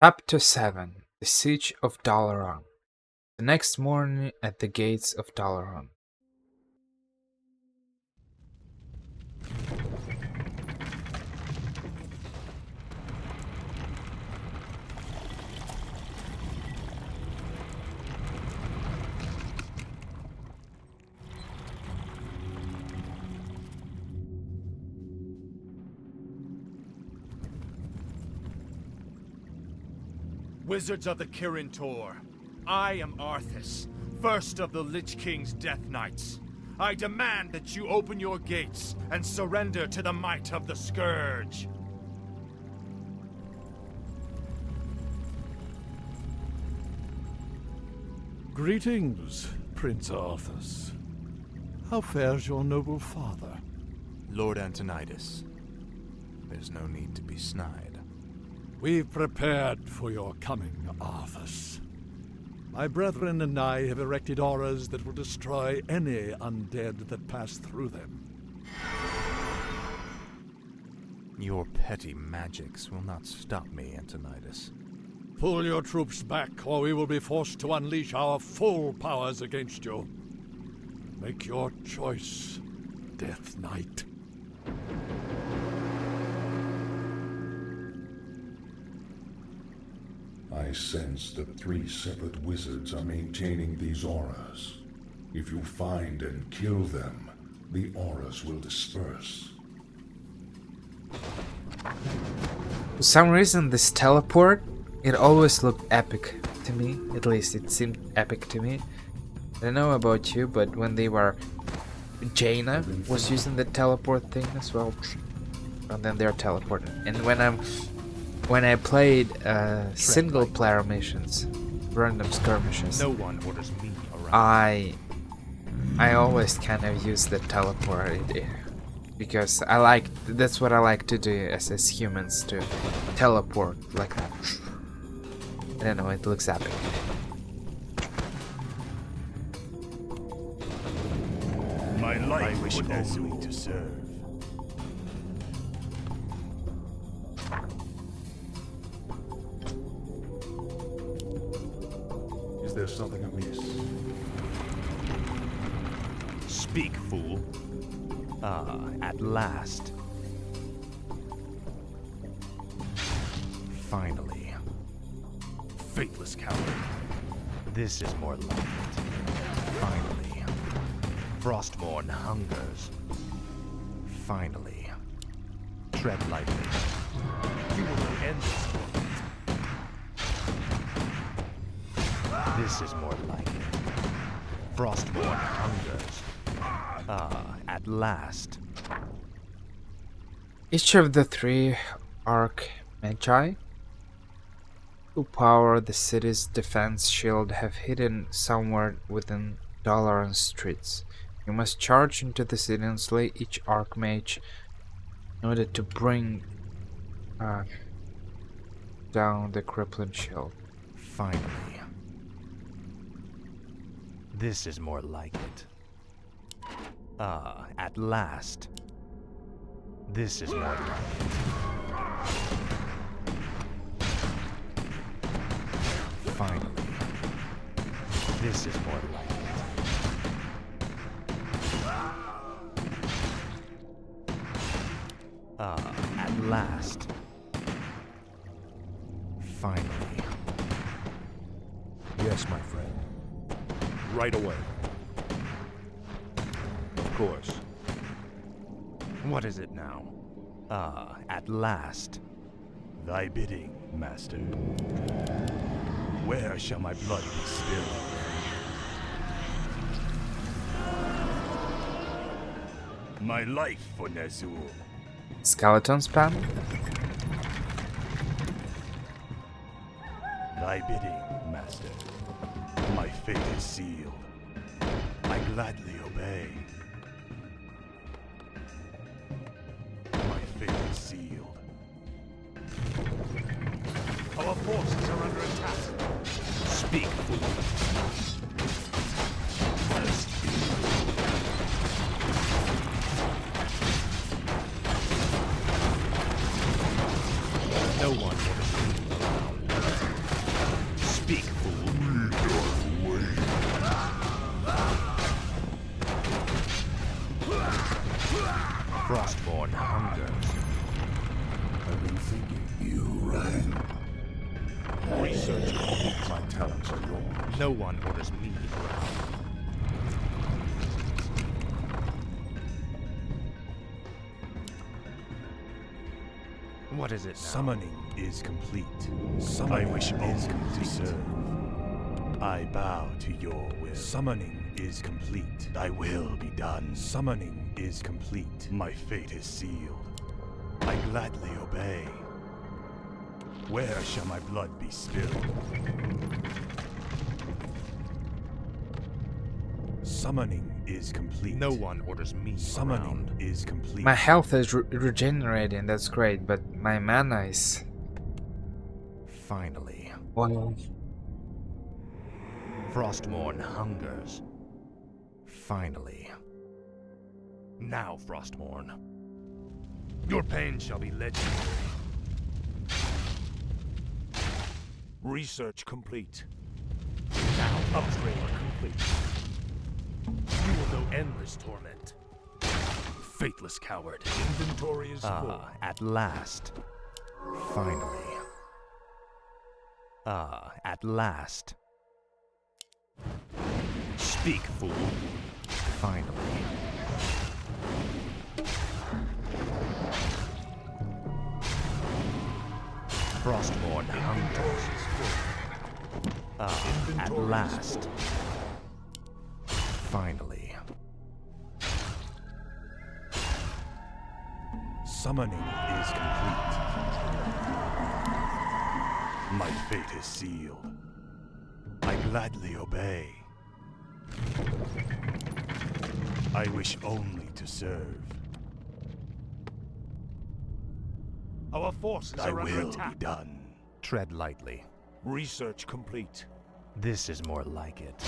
Chapter 7 The Siege of Dalaran. The next morning at the gates of Dalaran. Wizards of the Kirin Tor, I am Arthas, first of the Lich King's Death Knights. I demand that you open your gates and surrender to the might of the Scourge. Greetings, Prince Arthas. How fares your noble father? Lord Antonidas, there's no need to be snide. We've prepared for your coming, Arthas. My brethren and I have erected auras that will destroy any undead that pass through them. Your petty magics will not stop me, Antonidas. Pull your troops back, or we will be forced to unleash our full powers against you. Make your choice, Death Knight. I sense that 3 separate wizards are maintaining these auras. If you find and kill them, the auras will disperse. For some reason this teleport, it always looked epic to me. At least it seemed epic to me. I don't know about you, but when they were... Jaina was using the teleport thing as well. And then they're teleported. And when I played single player missions, random skirmishes, No one orders me around. I always kind of use the teleport because that's what I like to do as humans, to teleport like that. I don't know, it looks epic. My life I wish would only to serve. Is there something amiss? Speak, fool. At last. Finally. faithless coward. This is more like it. Finally. Frostmourne hungers. Finally. Tread lightly. You will end this. This is more like it. Frostmourne hungers. At last. Each of the 3 Archmagi who power the city's defense shield have hidden somewhere within Dalaran streets. You must charge into the city and slay each Archmage in order to bring down the crippling shield. Finally. This is more like it. At last. This is more like it. Finally. This is more like it. At last. Finally. Yes, my friend. Right away. Of course. What is it now? At last. Thy bidding, master. Where shall my blood be spilled? My life for Ner'zhul. Skeleton spam? Thy bidding, master. My fate is sealed. I gladly obey. My fate is sealed. Our forces are under attack. Speak, fool. No one will defeat you. No one orders me around. What is it now? Summoning is complete. Summoning I wish is only to complete. serve. I bow to your will. Summoning is complete. Thy will be done. Summoning is complete. My fate is sealed. I gladly obey. Where shall my blood be spilled? Summoning is complete. No one orders me Summoning around. is complete. My health is regenerating, that's great, but my mana is... Finally, Well, Frostmourne hungers. Finally. Now, Frostmourne. Your pain shall be legendary. Research complete. Now, upgrade complete. You will know endless torment. Faithless coward. Inventory is full. At last. Finally. At last. Speak, fool. Finally. Frostmourne hungers. At last. Finally. Summoning is complete. My fate is sealed. I gladly obey. I wish only to serve. Our forces Thy are under will attack. be done. Tread lightly. Research complete. This is more like it.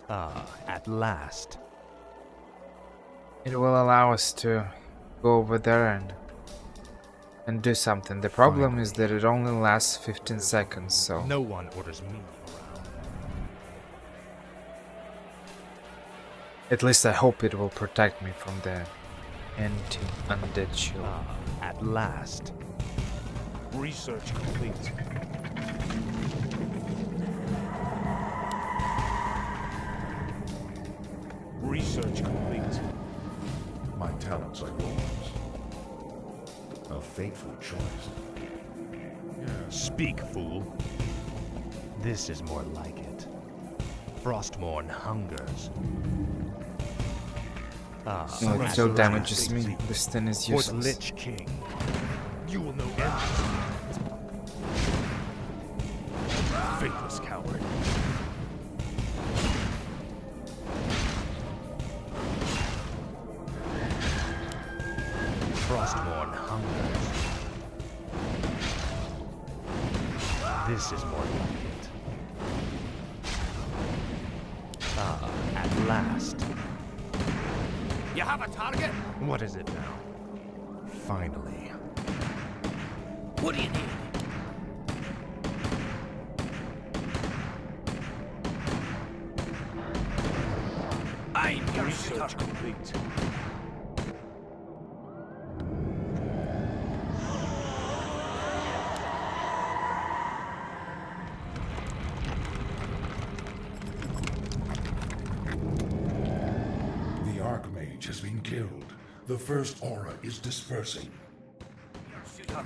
At last. it will allow us to go over there and do something. The problem is that it only lasts 15 seconds, so... No one orders me around. At least I hope it will protect me from the anti-undead shield. At last. Research complete. Research complete. My talents are yours. A fateful choice. Speak, fool. This is more like it. Frostmourne hungers. No, it at still last. damages me. This thing is For the useless. Lich King. You will know everything. Faithless coward. Frostmourne hungers. This is more like it. At last. You have a target? What is it now? Finally. What do you need? I'm your Research shooter. complete. The Archmage has been killed. The first aura is dispersing. Shooter.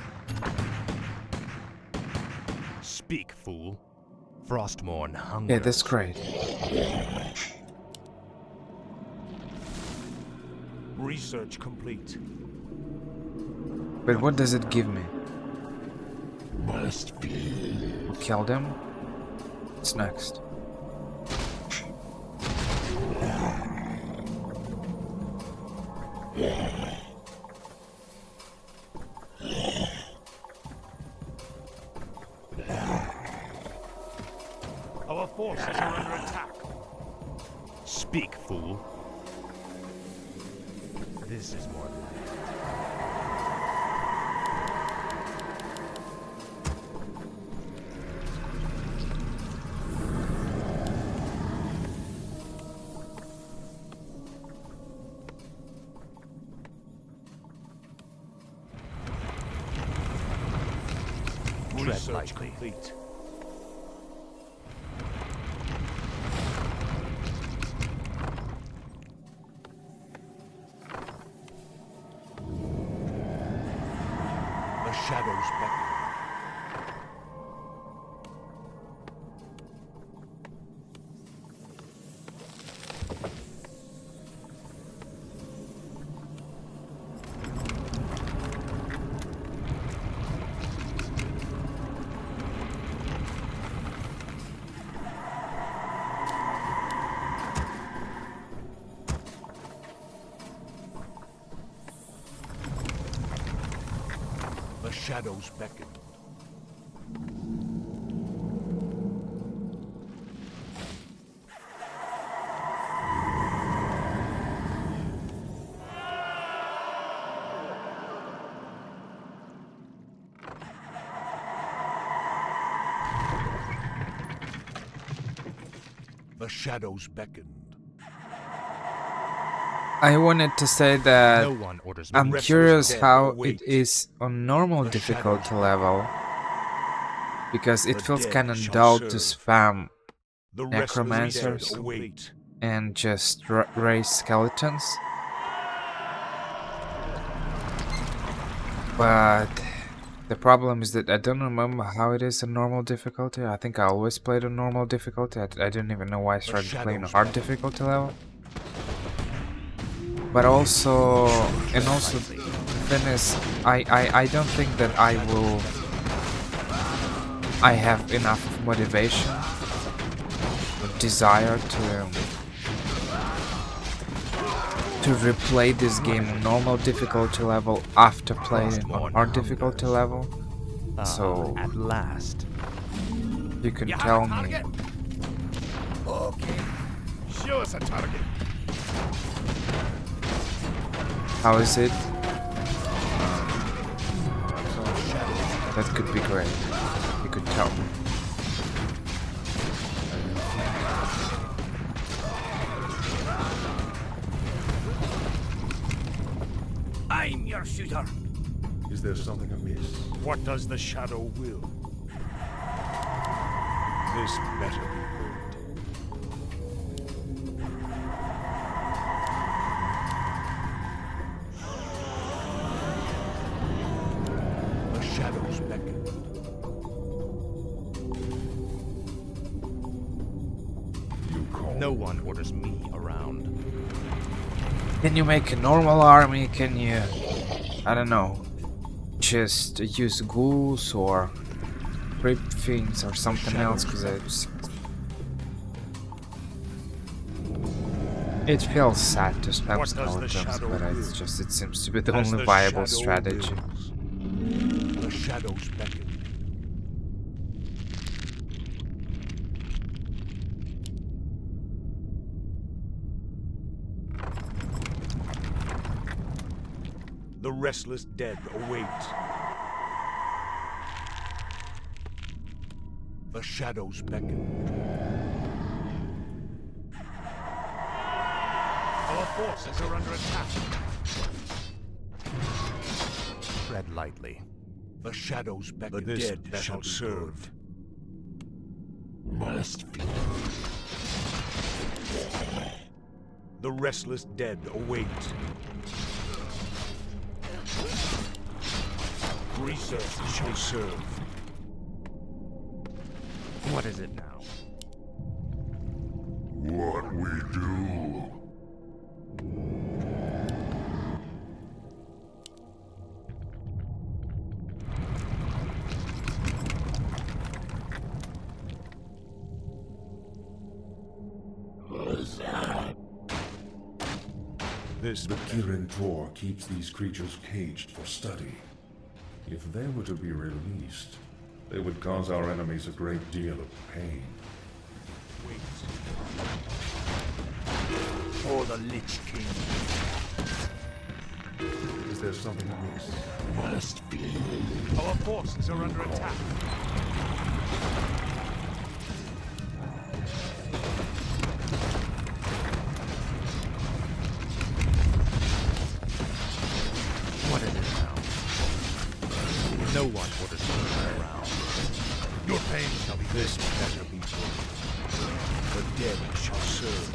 Speak, fool. Frostmourne hungers. Yeah, that's great. Research complete. But what does it give me? Must be. We'll kill them? What's next? Our forces are under attack. Speak, fool. This is more like it. Research complete. The shadows beckon. The shadows beckon. The shadows beckoned. I wanted to say that No one orders I'm me. curious how it Wait. is on normal The difficulty shadows level, because it The feels dead kinda shall dull to serve. spam The necromancers restless dead await. and just raise skeletons. But the problem is that I don't remember how it is on normal difficulty. I think I always played on normal difficulty. I don't even know why I started playing on shadows hard beckon. difficulty level. But also, and also, the thing is, I don't think that I have enough motivation, or desire to replay this game on normal difficulty level after playing on hard difficulty level. So At last. you can You have tell a me target? Okay. Show us a target. how is it? That could be great. You could tell me. I'm your shooter. Is there something amiss? What does the shadow will? This better be heard. The shadows beckon. You call No one orders me around. Can you make a normal army? Can you, I don't know, just use ghouls or crypt fiends or something else? Because it feels sad to spam What does the skeletons, shadow but will? it's just, it seems to be the As only the viable shadow strategy. wills. The shadows beckon. The restless dead await. The shadows beckon. Our forces are under attack. Tread lightly. The shadows beckon. The dead shall serve. must be. The restless dead await. Research shall serve. What is it now? What we do. This The Kirin Tor keeps these creatures caged for study. If they were to be released, they would cause our enemies a great deal of pain. wait. For the Lich King. Is there something amiss? Must be. Our forces are under attack. What is it now? No one orders me around. fame shall be this better be good. The dead shall serve.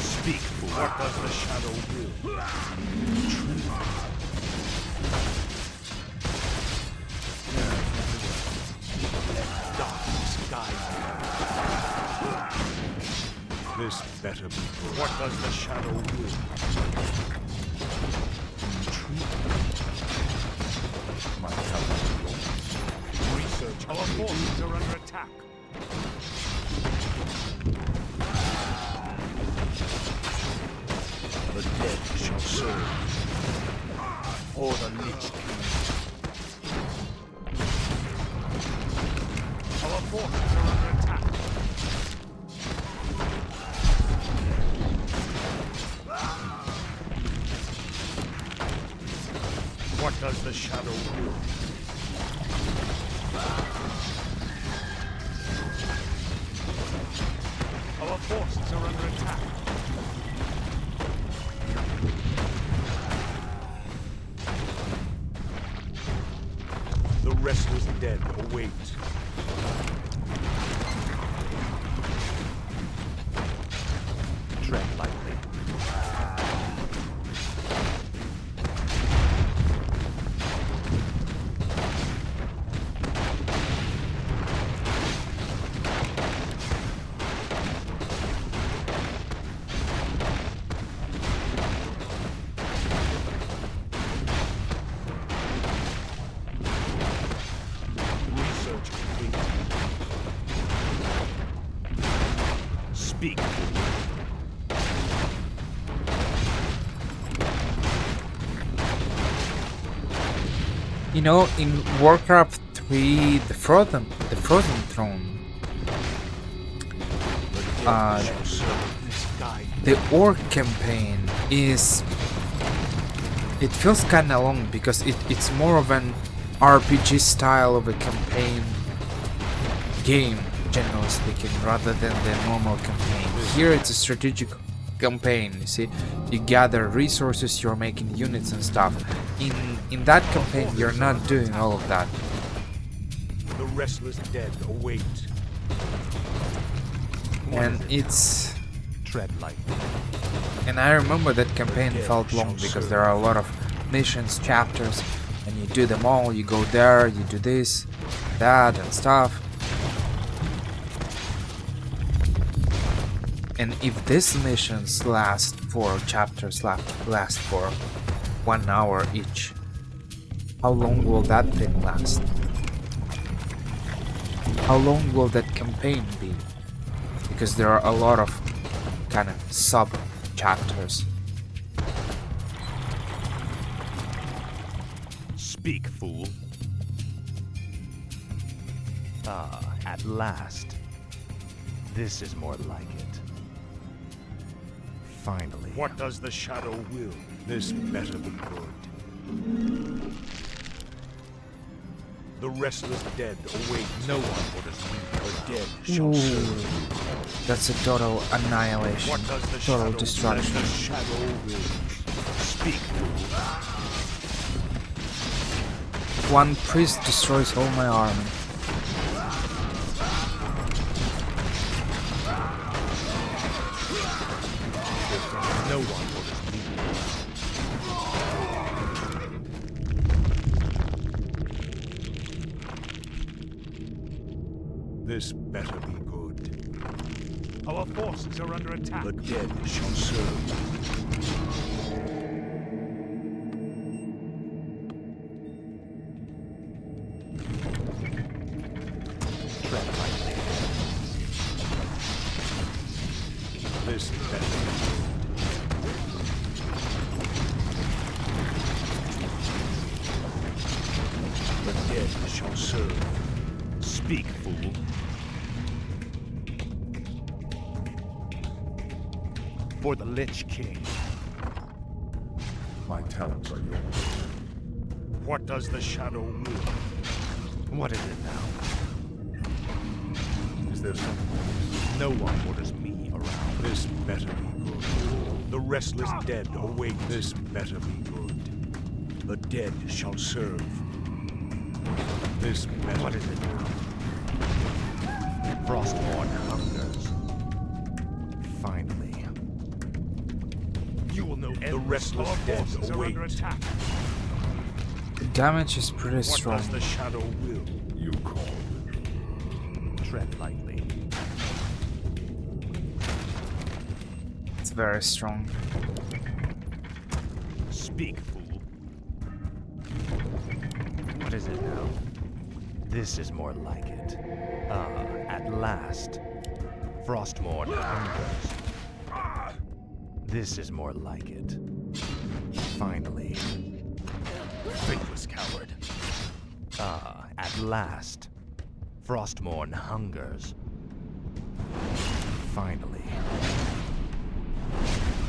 Speak, fool. What does the shadow will? Let darkness guide you. This better be good. What does the shadow will? My talents are yours. Research. Our forces are under attack. The dead shall serve. Or the Lich King. Our forces are under attack. What does the shadow will? Our forces are under attack. The restless dead await. Tread lightly. Research complete. Speak. You know, in Warcraft 3, the Frozen Throne, the Orc campaign is... It feels kinda long because it's more of an RPG style of a campaign game, generally speaking, rather than the normal campaign. Here it's a strategic campaign, you see. You gather resources, you're making units and stuff. In that campaign, you're not doing all of that. The restless dead await. And it's... Tread lightly. And I remember that campaign felt long because there are a lot of missions, chapters, and you do them all, you go there, you do this, that, and stuff. And if these missions last for chapters last for 1 hour each, how long will that thing last? How long will that campaign be? Because there are a lot of kind of sub chapters. Speak, fool. Ah, at last. This is more like it. Finally. What does the shadow will? This better be good. The restless dead await. No one orders me. The dead shall serve. That's a total annihilation, What does the total shadow destruction. The shadow will. Speak, fool. One priest destroys all my army. No one orders me. This better be good. Our forces are under attack. The dead shall serve. Tread lightly. This better be good. The dead shall serve. Speak, fool. For the Lich King. My talents are yours. What does the shadow will? What is it now? Is there something? No one orders me around. This better be good. The restless dead await. This better be good. The dead shall serve. This better. What is it now? Frostborn hungers. Finally. You will know the restless dead await. Attack. The damage is pretty What strong. does the shadow will? You called. Tread lightly. It's very strong. Speak, fool. What is it now? This is more like it. Ah, at last. Frostborn hungers. This is more like it. Finally. Faithless coward. Ah, at last. Frostborn hungers. Finally.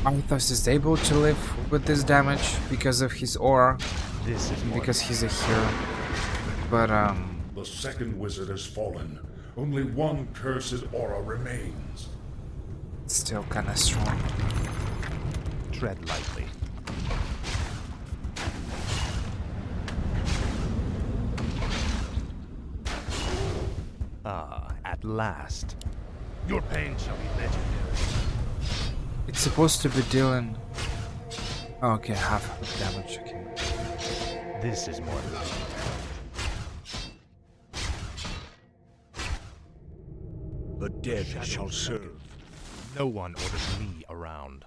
Arthas is able to live with this damage because of his aura, This is more because he's a hero. But The second wizard has fallen. Only one cursed aura remains. it's still kinda strong. tread lightly. Ah, at last. Your pain shall be legendary. It's supposed to be dealing... Oh, okay, half of the damage, okay. This is more like it. The dead shall serve. No one orders me around.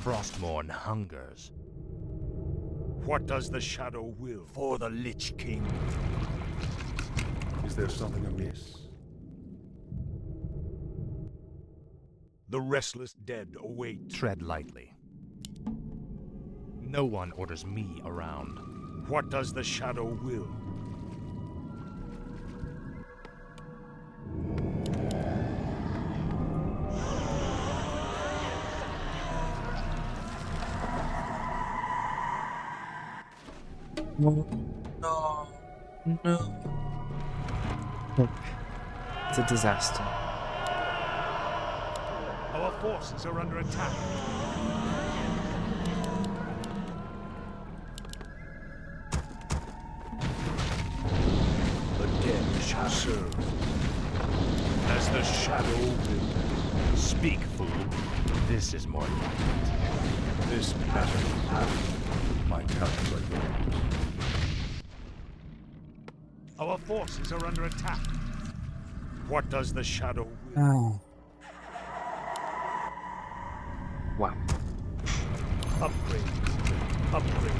Frostborn hungers. What does the shadow will for the Lich King? Is there something amiss? The restless dead await. Tread lightly. No one orders me around. What does the shadow will? No. It's a disaster. Our forces are under attack. The dead shall serve. As the shadow will. Speak, fool. This is more like it. This matter. My talents are yours. Our forces are under attack. What does the shadow will? Oh. Wow. Upgrade. Upgrade.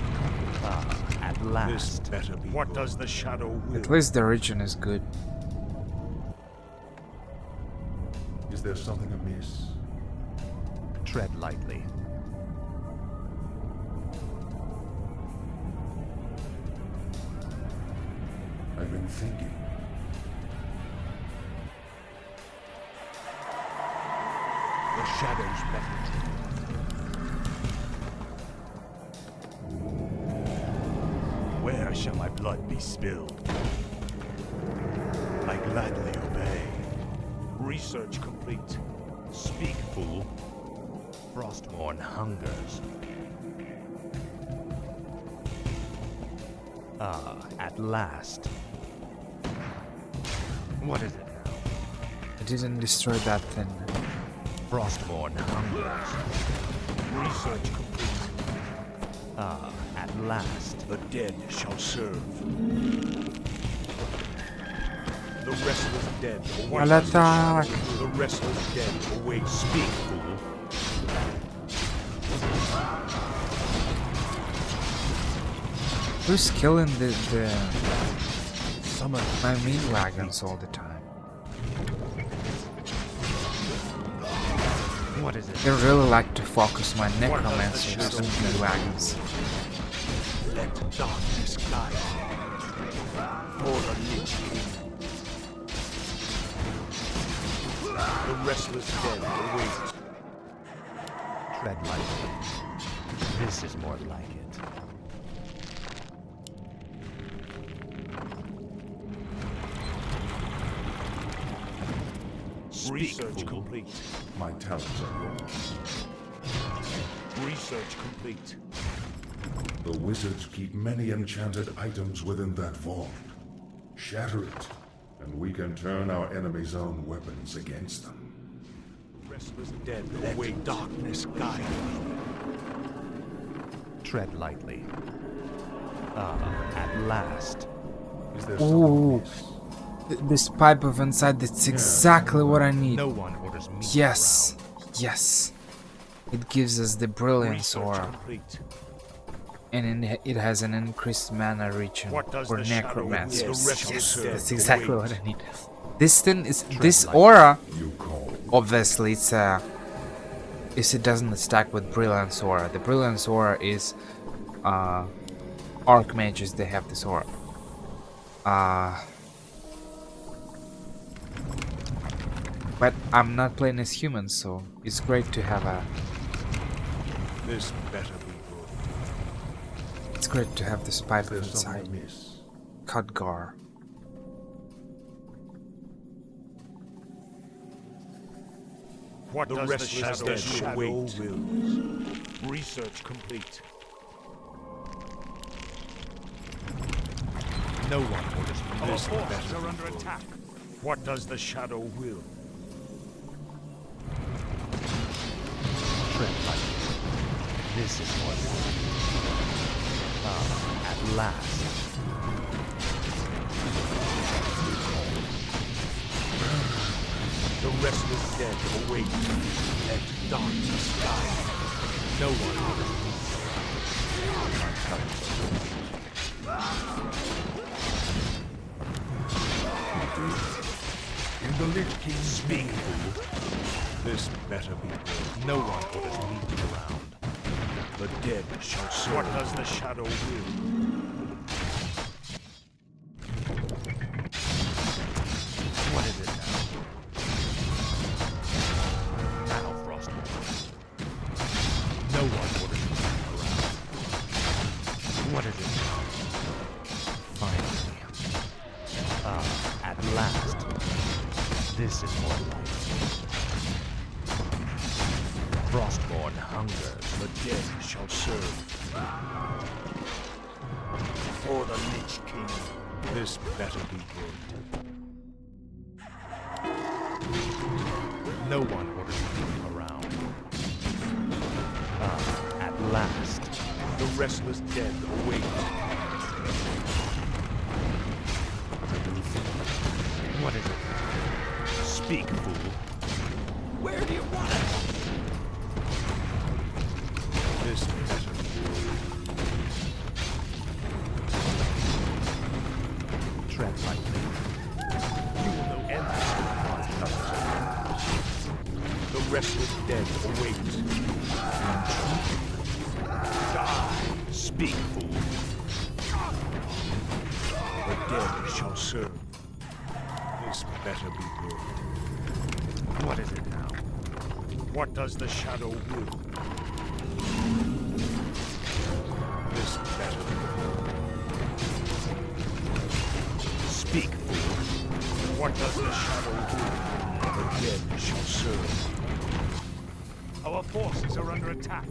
Ah, at This last. better be. What does the shadow will? At least the region is good. Is there something amiss? Tread lightly. I've been thinking. The shadow's message. Where shall my blood be spilled? I gladly obey. Research complete. Speak, fool. Frostborn hungers. Ah, at last. What is it now? I didn't destroy that thing. Frostborn hungers. Research complete. Ah, at last. The dead shall serve. The restless dead await. Al attack! The restless dead await. Speak, fool. Who's killing the Summon. my meat wagons all the time? What is it? I really like to focus my necromancers on meat wagons. Let darkness guide for the Lich King. The restless dead await. Tread lightly. This is more like it. Research complete. My talents are yours. Research complete. The wizards keep many enchanted items within that vault. Shatter it, and we can turn our enemy's own weapons against them. Restless dead await. Darkness guide me. Tread lightly. At last. Is there Ooh. something amiss? This pipe of inside, that's exactly what I need. No one orders me Yes. Yes. It gives us the brilliance Research aura. complete. And it has an increased mana region What does for the shadow necromancers. will? The restless Yes, dead that's exactly await. what I need. This thing is this light. aura. You call. Obviously, it's it doesn't stack with brilliance aura. The brilliance aura is archmages. They have this aura. But I'm not playing as human, so it's great to have a. This better be good. It's great to have this pipe There's inside. something amiss. Khadgar. What does the shadow wills? Research complete. No one orders me. This forces are under attack. What does the shadow will? Tread lightly. This is more at last. The restless dead await. Let darkness guide. No one orders me. In the Lich King's Speak, fool. This better be good. No one orders me around. The dead shall serve. What does the shadow will? What is it now? Now, Frostmourne. No one orders me around. What is it now? Finally. At last. This is more light. Frostmourne hungers. The dead shall serve. For the Lich King. This better be good. No one orders me around. At last. The restless dead await. What is it? Speak, fool. Where do you want it? This better be good. Tread lightly. You will know everything. The restless dead await. Die. Speak, fool. The dead shall serve. This better be good. What is it now? What does the shadow will? This better be good. Speak, fool. What does the shadow will? The dead shall serve. Our forces are under attack.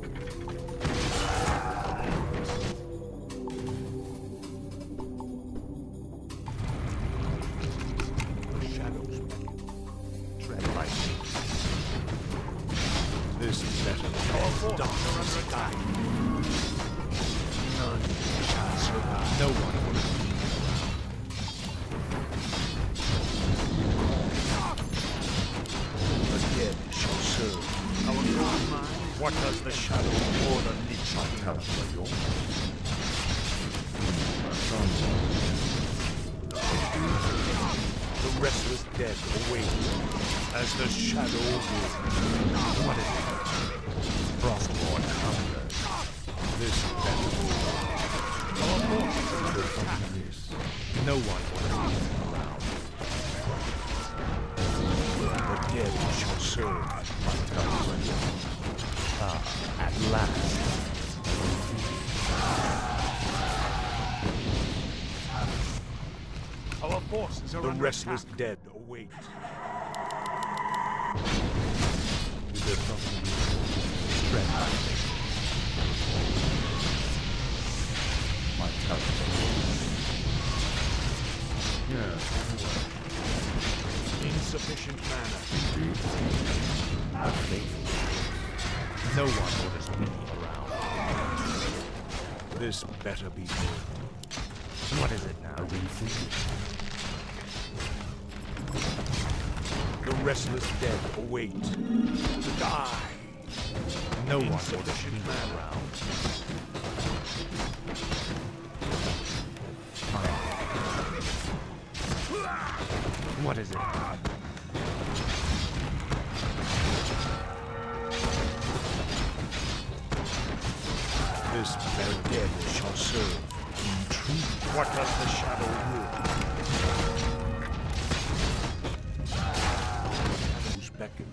The shadows beckon. Tread lightly. This better be our forces are under attack. None shall survive. No one orders me. The dead shall serve. Our gold mine. What does the shadow or the Lich King? Talents are yours. The restless dead await as the shadow will. What is it? Frostmourne hungers. This better be. Our forces are under attack. No one orders me around. The dead shall serve. At last. Our forces are the restless dead await. something new? Tread lightly. My talents are yours. Yes, Insufficient mana. But faithful. No one orders me around. This better be good. What is it now? The restless dead await to die. No one orders Insufficient me mana. around. What is it? This very dead shall serve. Intrigue. What does the shadow rule? Shadows beckon.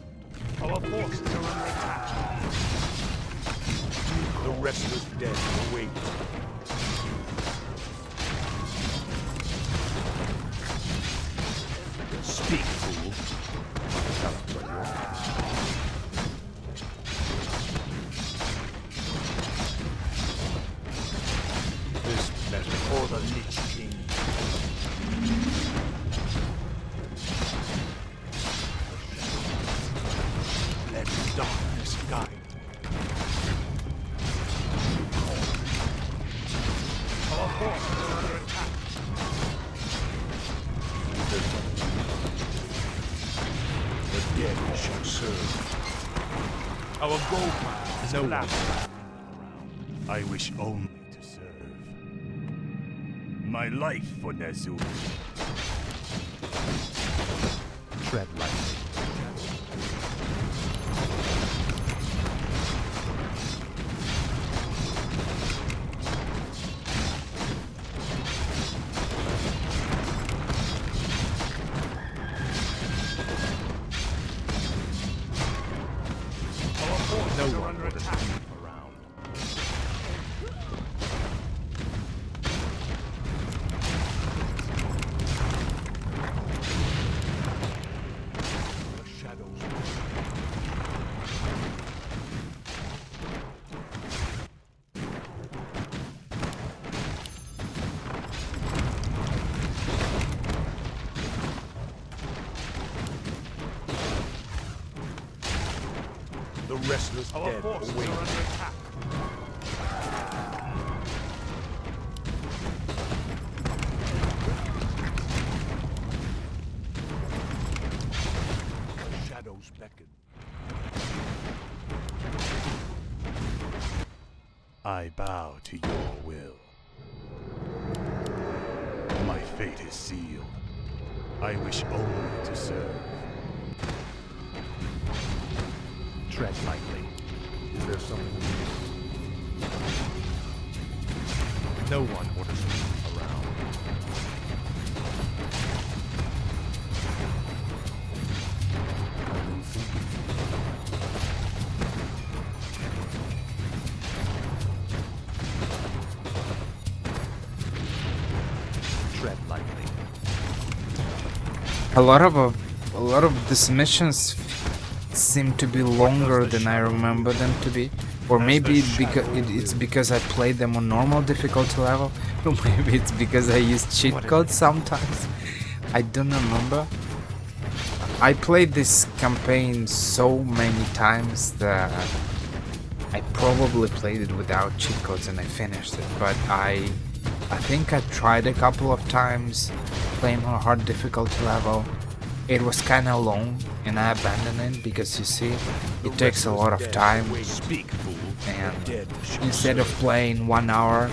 Our forces are under attack. The restless dead await. Speak, fool. My talents are yours. This better for the Lich King. Let darkness guide. Our forces are under attack. The dead shall serve. Our gold mine is collapsed. I wish only to serve. My life for Ner'zhul. Tread lightly. Our forces No are one under orders attack. me around. The shadows. The restless Our dead forces await. are under attack. The shadows beckon. I bow to your will. My fate is sealed. I wish only to serve. Tread lightly. Is there something No one orders me around. Tread lightly. A lot of these missions seem to be longer than I remember them to be, or maybe it's because I played them on normal difficulty level, or maybe it's because I used cheat codes sometimes. I don't remember. I played this campaign so many times that I probably played it without cheat codes and I finished it, but I think I tried a couple of times playing on hard difficulty level. It was kinda long and I abandoned it because you see, it takes a lot of time, Speak, fool. and instead of playing 1 hour,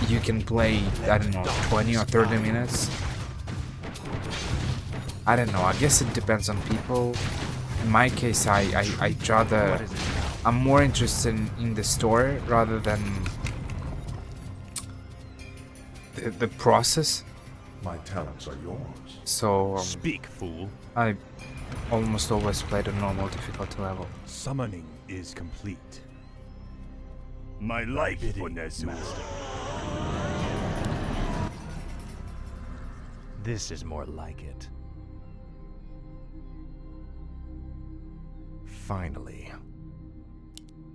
you can play, I don't know, 20 or 30 minutes. I don't know, I guess it depends on people. In my case, I'd rather, I'm more interested in the story rather than the process. My talents are yours. So Speak, fool. I almost always played a normal difficulty level. Summoning is complete. My life for Ner'zhul. This is more like it. Finally.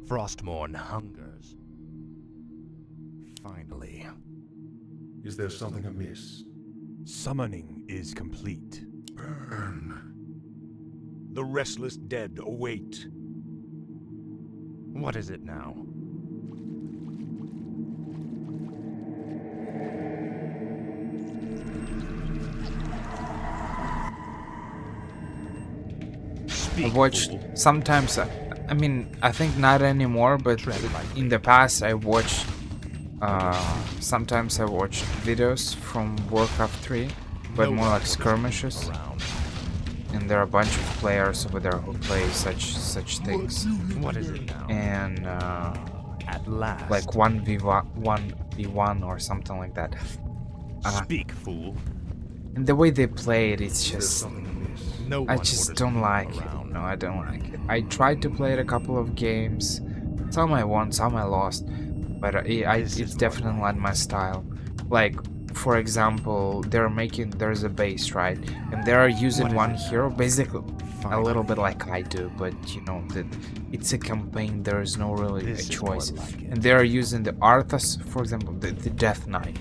Frostmourne hungers. Finally. Is there something amiss? Summoning is complete. Burn. The restless dead await. What is it now? I watched sometimes. I mean, I think not anymore, but in the past I watched. Sometimes I watched videos from Warcraft 3, but more like skirmishes. And there are a bunch of players over there who play such things. What is it now? And At last. like 1v1 or something like that. Speak, fool. And the way they play it, it's There's just. something amiss. No I one just orders don't me like it. around. No, I don't like it. I tried to play it a couple of games. Some I won, some I lost. But it's definitely not my style. Like, for example, there's a base, right? And they are using one hero, basically a little bit like I do, but you know, it's a campaign, there is no really a choice. And they are using the Arthas, for example, the Death Knight.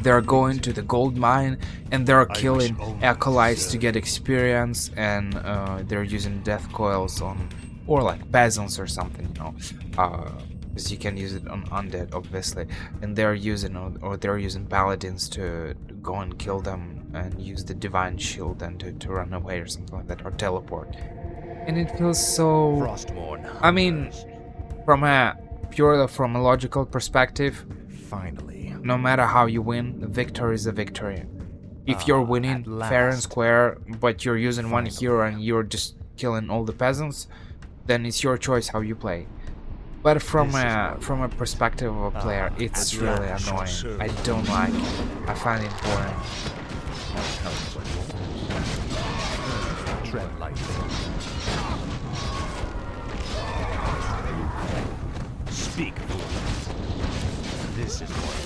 They're going to the gold mine and they're killing acolytes to get experience, and they're using death coils on, or like peasants or something, you know, because you can use it on undead, obviously. And they're using, or they're using paladins to go and kill them and use the divine shield and to run away or something like that, or teleport. And it feels so. Frostmourne. I mean, from a logical perspective. Finally. No matter how you win, a victory is a victory. If you're winning fair and square, but you're using one hero and you're just killing all the peasants, then it's your choice how you play. But from a perspective of a player, it's really annoying. I don't like it. I find it boring. Tread lightly. Speak, fool. This is more.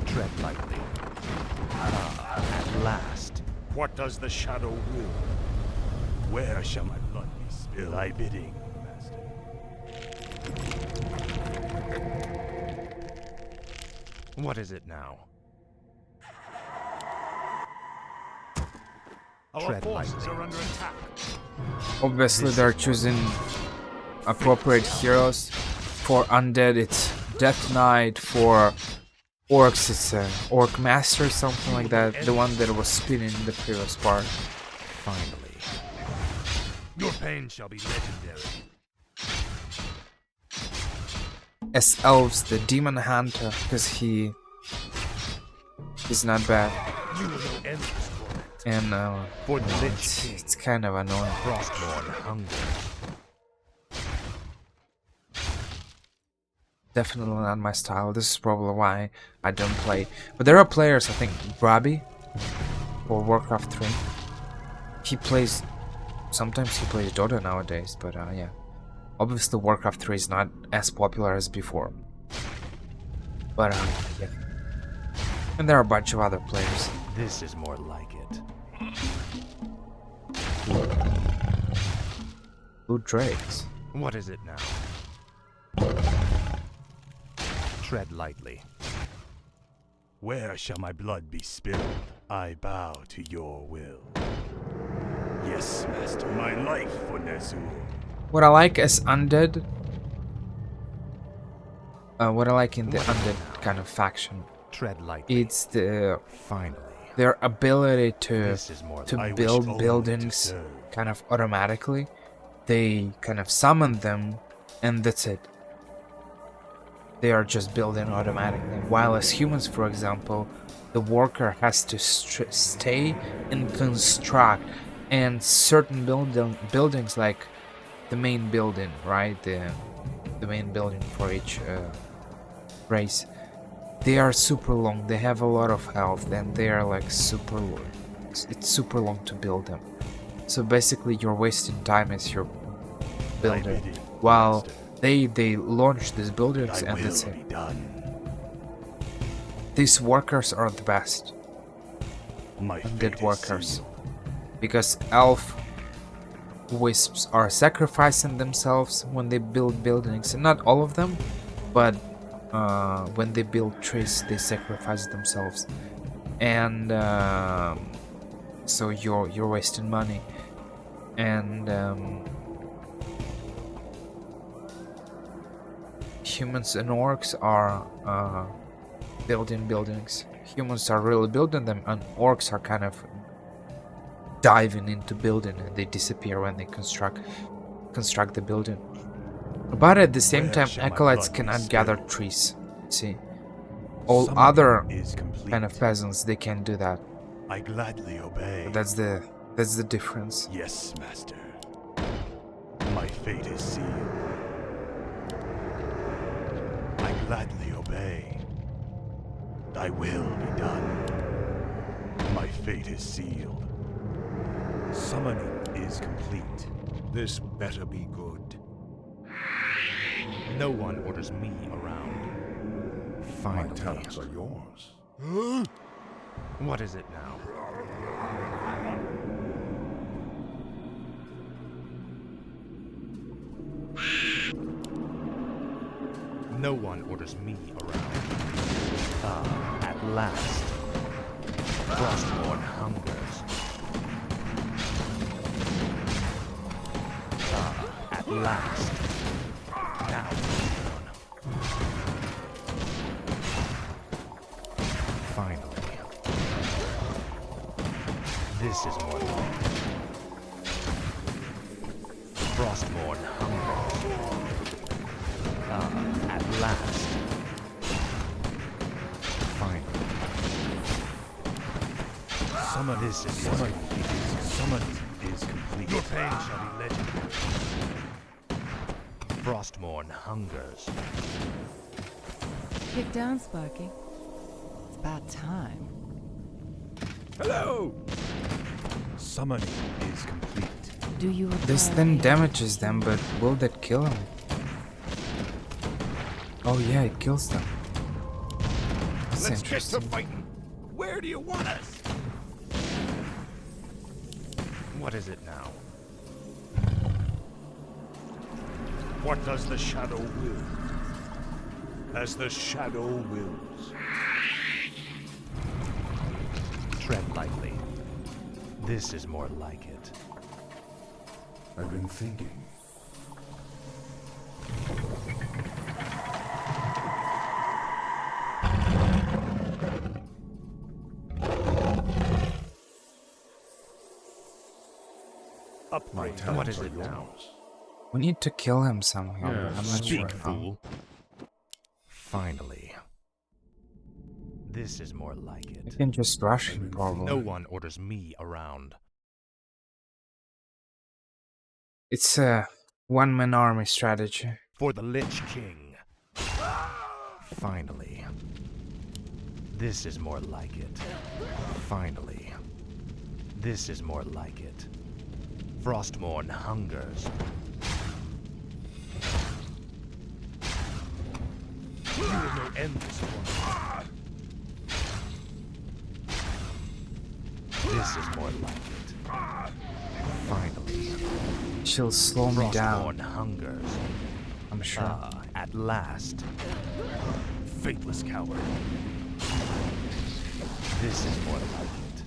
Tread lightly. At last. What does the shadow will? Where shall my blood be spilled? Thy bidding, master. What is it now? Our forces are under attack. Obviously, they're choosing appropriate heroes. For Undead, it's Death Knight. For Orcs, it's Orc Master, something like that. The one that was spinning in the previous part. Finally. Your pain shall be legendary. As Elves, the Demon Hunter, because he's not bad. You will know endless torment. And For the Lich it's, King. it's kind of annoying. Frostmourne hungers. Definitely not my style. This is probably why I don't play. But there are players, I think, Robbie for Warcraft 3. He plays. Sometimes he plays Dota nowadays, but yeah. Obviously, Warcraft 3 is not as popular as before. But yeah. And there are a bunch of other players. This is more like it. Blue Drakes. What is it now? Tread lightly. Where shall my blood be spilled? I bow to your will. Yes, master. My life for Ner'zhul. What I like as Undead. What I like in the Undead kind of faction. Tread lightly. It's Finally. their ability to This is more to like I wish build only to buildings serve. kind of automatically. They kind of summon them, and that's it. They are just building automatically. While as humans, for example, the worker has to stay and construct, and certain buildings, like the main building, right? The main building for each race. They are super long. They have a lot of health, and they are like super long. It's super long to build them. So basically, you're wasting time as your builder, bidding, while master. they launch these buildings, Thy and will that's be it. done. These workers are the best. My undead fate is workers. sealed. Because elf wisps are sacrificing themselves when they build buildings, and not all of them, but when they build trees they sacrifice themselves, and so you're wasting money. And humans and orcs are building buildings. Humans are really building them, and orcs are kind of diving into building, and they disappear when they construct the building. But at the same Where time, shall my acolytes blood be cannot gather spilled? trees. See, all Summoning other is complete. kind of peasants, they can do that. I gladly obey. But that's the difference. Yes, master. My fate is sealed. I gladly obey. Thy will be done. My fate is sealed. Summoning is complete. This better be good. No one orders me around. My Finally. talents are yours. What is it now? No one orders me around. Ah, at last. Frostborn hungers. Ah, at last. Now it's done. Finally. This is more like it. Frostborn hungers. Ah, at last. Finally. Summon This is summon what summoning is complete. your pain shall be legendary. Frostborn hungers. Get down, Sparky. It's about time. Hello! Summoning is complete. Do you This require then aid? damages them, but will that kill them? Oh yeah, it kills them. That's Let's get to interesting. fighting. Where do you want us? What is it now? What does the shadow will? As the shadow wills. Tread lightly. This is more like it. I've been thinking. My Upgrade. talents What is are it now? yours. We need to kill him somehow. Yes. I'm not sure Speak, how. fool. Finally. This is more like I it. can just rush him, probably. No one orders me around. It's a one-man army strategy. For the Lich King. Finally. This is more like it. Finally. This is more like it. Frostborn hungers. You will know endless one. This is more like it. Finally. She'll slow me down, Frostborn hungers. I'm sure. Ah, at last. Faithless coward. This is more like it.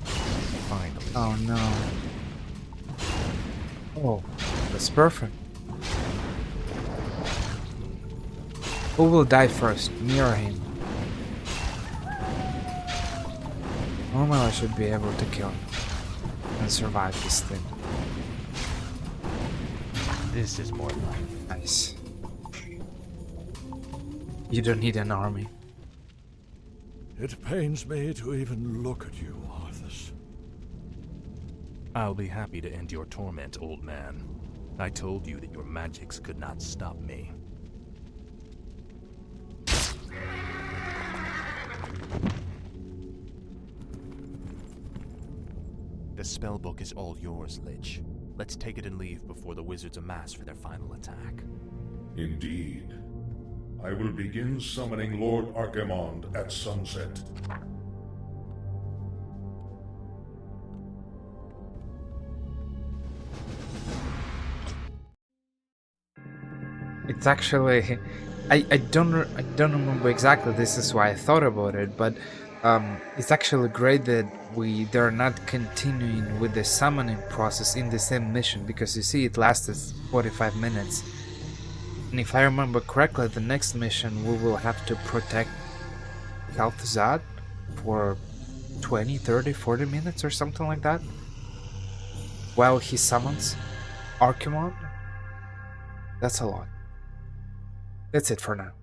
Finally. Oh no. Oh, that's perfect. Who will die first, me or him? Normally I should be able to kill him and survive this thing. This is more like it. Nice. You don't need an army. It pains me to even look at you, Arthas. I'll be happy to end your torment, old man. I told you that your magics could not stop me. The spellbook is all yours, Lich. Let's take it and leave before the wizards amass for their final attack. Indeed. I will begin summoning Lord Archimond at sunset. It's actually, I don't remember exactly. This is why I thought about it, but it's actually great that they're not continuing with the summoning process in the same mission, because you see it lasted 45 minutes. And if I remember correctly, the next mission we will have to protect Kalthazad for 20, 30, 40 minutes or something like that, while he summons Archimon. That's a lot. That's it for now.